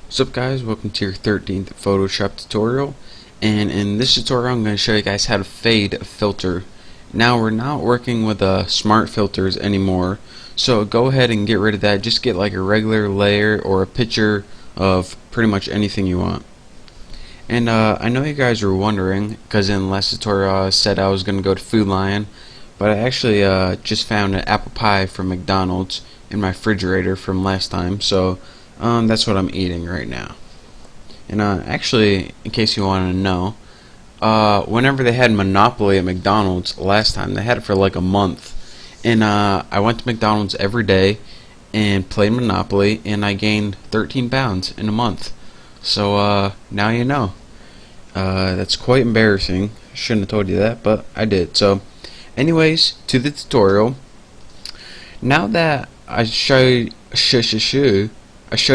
What's up guys, welcome to your 13th Photoshop tutorial, and in this tutorial I'm going to show you guys how to fade a filter. Now we're not working with smart filters anymore, so go ahead and get rid of that. Just get like a regular layer or a picture of pretty much anything you want. And I know you guys are wondering, because in the last tutorial I said I was going to go to Food Lion, but I actually just found an apple pie from McDonald's in my refrigerator from last time, so that's what I'm eating right now. And actually, in case you want to know, whenever they had Monopoly at McDonald's last time, they had it for like a month. And I went to McDonald's every day and played Monopoly, and I gained 13 pounds in a month. So now you know. That's quite embarrassing. Shouldn't have told you that, but I did. So anyways, to the tutorial. Now that I showed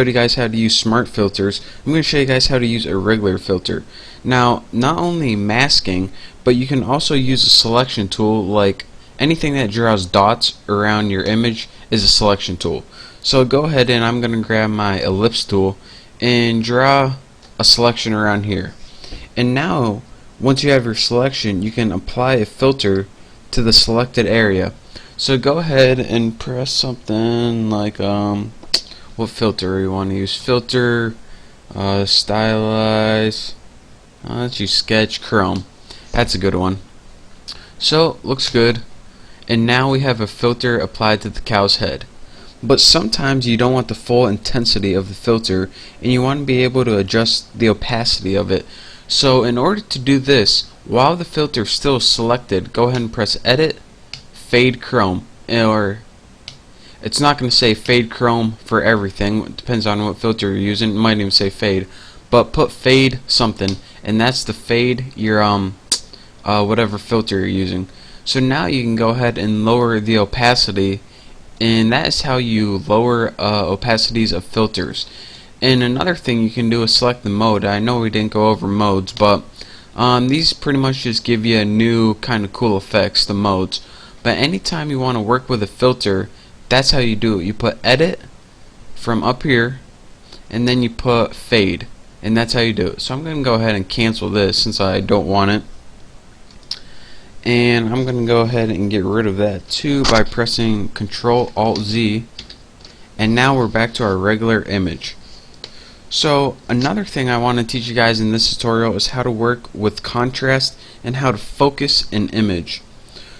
you guys how to use smart filters, I'm going to show you guys how to use a regular filter. Now, not only masking, but you can also use a selection tool. Like anything that draws dots around your image is a selection tool. So go ahead, and I'm going to grab my ellipse tool and draw a selection around here. And now, once you have your selection, you can apply a filter to the selected area. So go ahead and press something like what filter you want to use. Filter, stylize. Let's use sketch chrome. That's a good one. So looks good. And now we have a filter applied to the cow's head. But sometimes you don't want the full intensity of the filter, and you want to be able to adjust the opacity of it. So in order to do this, while the filter is still selected, go ahead and press Edit, Fade Chrome, or it's not going to say Fade Chrome for everything. It depends on what filter you're using. It might even say Fade, but put Fade something, and that's the fade your whatever filter you're using. So now you can go ahead and lower the opacity, and that is how you lower opacities of filters. And another thing you can do is select the mode. I know we didn't go over modes, but these pretty much just give you a new kind of cool effects, the modes. But anytime you want to work with a filter, that's how you do it. You put Edit from up here, and then you put Fade, and that's how you do it. So I'm going to go ahead and cancel this since I don't want it. And I'm going to go ahead and get rid of that too by pressing Ctrl-Alt-Z. And now we're back to our regular image. So another thing I want to teach you guys in this tutorial is how to work with contrast and how to focus an image.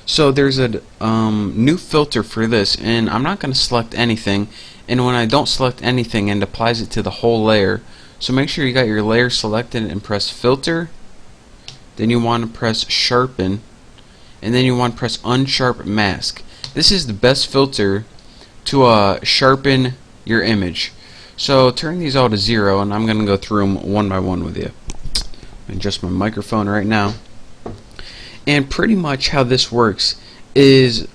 So there's a new filter for this, and I'm not going to select anything, and when I don't select anything, it applies it to the whole layer. So make sure you got your layer selected and press Filter, then you want to press Sharpen, and then you want to press Unsharp Mask. This is the best filter to sharpen your image. So turn these all to 0, and I'm going to go through them one by one with you. Adjust my microphone right now. And pretty much how this works is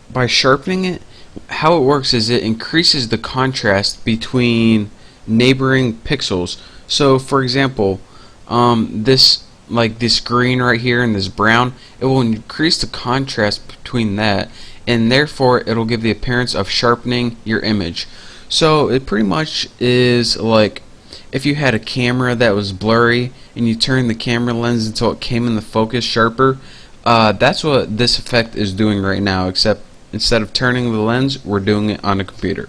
by sharpening it. How it works is it increases the contrast between neighboring pixels. So for example, this green right here and this brown, it will increase the contrast between that, and therefore it'll give the appearance of sharpening your image. So it pretty much is like if you had a camera that was blurry and you turned the camera lens until it came in the focus sharper. That's what this effect is doing right now, except instead of turning the lens, we're doing it on a computer.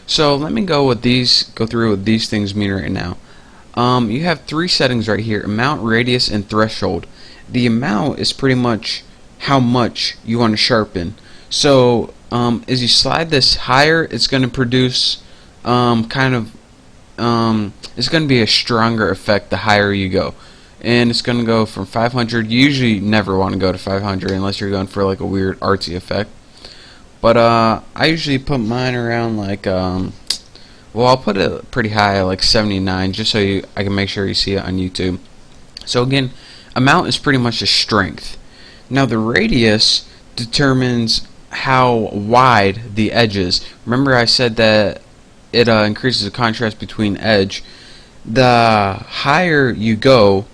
So let me go through what these things mean right now. You have three settings right here: amount, radius, and threshold. The amount is pretty much how much you want to sharpen. So as you slide this higher, it's going to produce it's going to be a stronger effect the higher you go, and it's going to go from 500. You usually never want to go to 500 unless you're going for like a weird artsy effect, but I usually put mine around like well, I'll put it pretty high, like 79, just so I can make sure you see it on YouTube. So again, amount is pretty much the strength. Now the radius determines how wide the edge is. Remember I said that it increases the contrast between edge. The higher you go,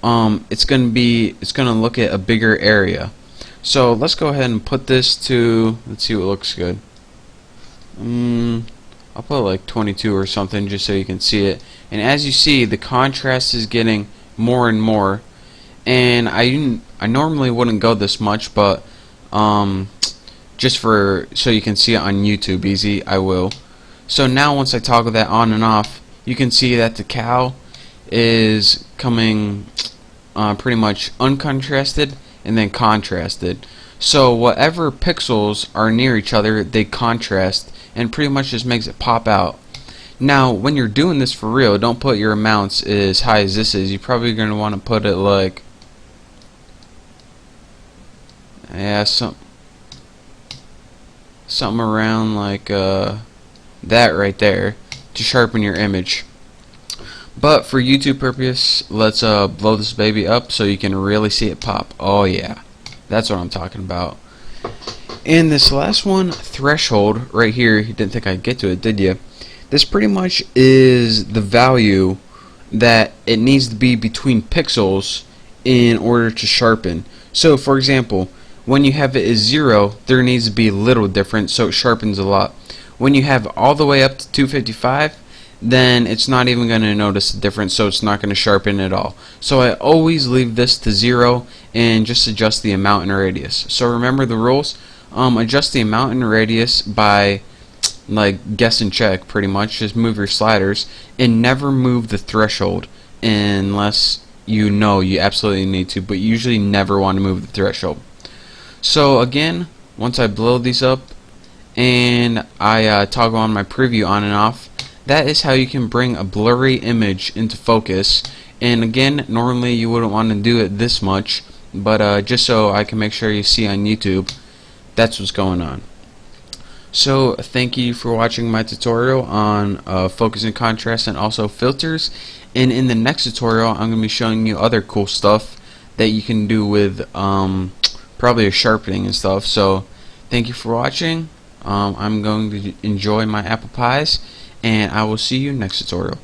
it's going to look at a bigger area. So let's go ahead and put this to, let's see what looks good. I'll put like 22 or something just so you can see it. And as you see, the contrast is getting more and more. And I normally wouldn't go this much, but just for so you can see it on YouTube easy, I will. So now once I toggle that on and off, you can see that the cow is coming pretty much uncontrasted and then contrasted. So whatever pixels are near each other, they contrast and pretty much just makes it pop out. Now when you're doing this for real, don't put your amounts as high as this is. You're probably going to want to put it like, yeah, something around like that right there to sharpen your image. But for YouTube purpose, let's blow this baby up so you can really see it pop. Oh yeah, that's what I'm talking about. And this last one, threshold, right here, you didn't think I'd get to it, did you? This pretty much is the value that it needs to be between pixels in order to sharpen. So for example, when you have it as 0, there needs to be a little difference so it sharpens a lot. When you have all the way up to 255, then it's not even going to notice the difference, so it's not going to sharpen at all. So I always leave this to 0 and just adjust the amount and radius. So remember the rules. Adjust the amount and radius by like guess and check, pretty much. Just move your sliders and never move the threshold unless you know you absolutely need to, but you usually never want to move the threshold. So again, once I blow these up and I toggle on my preview on and off, that is how you can bring a blurry image into focus. And again, normally you wouldn't want to do it this much, but just so I can make sure you see on YouTube, that's what's going on. So thank you for watching my tutorial on focus and contrast and also filters. And in the next tutorial, I'm going to be showing you other cool stuff that you can do with probably a sharpening and stuff. So thank you for watching. I'm going to enjoy my apple pies, and I will see you next tutorial.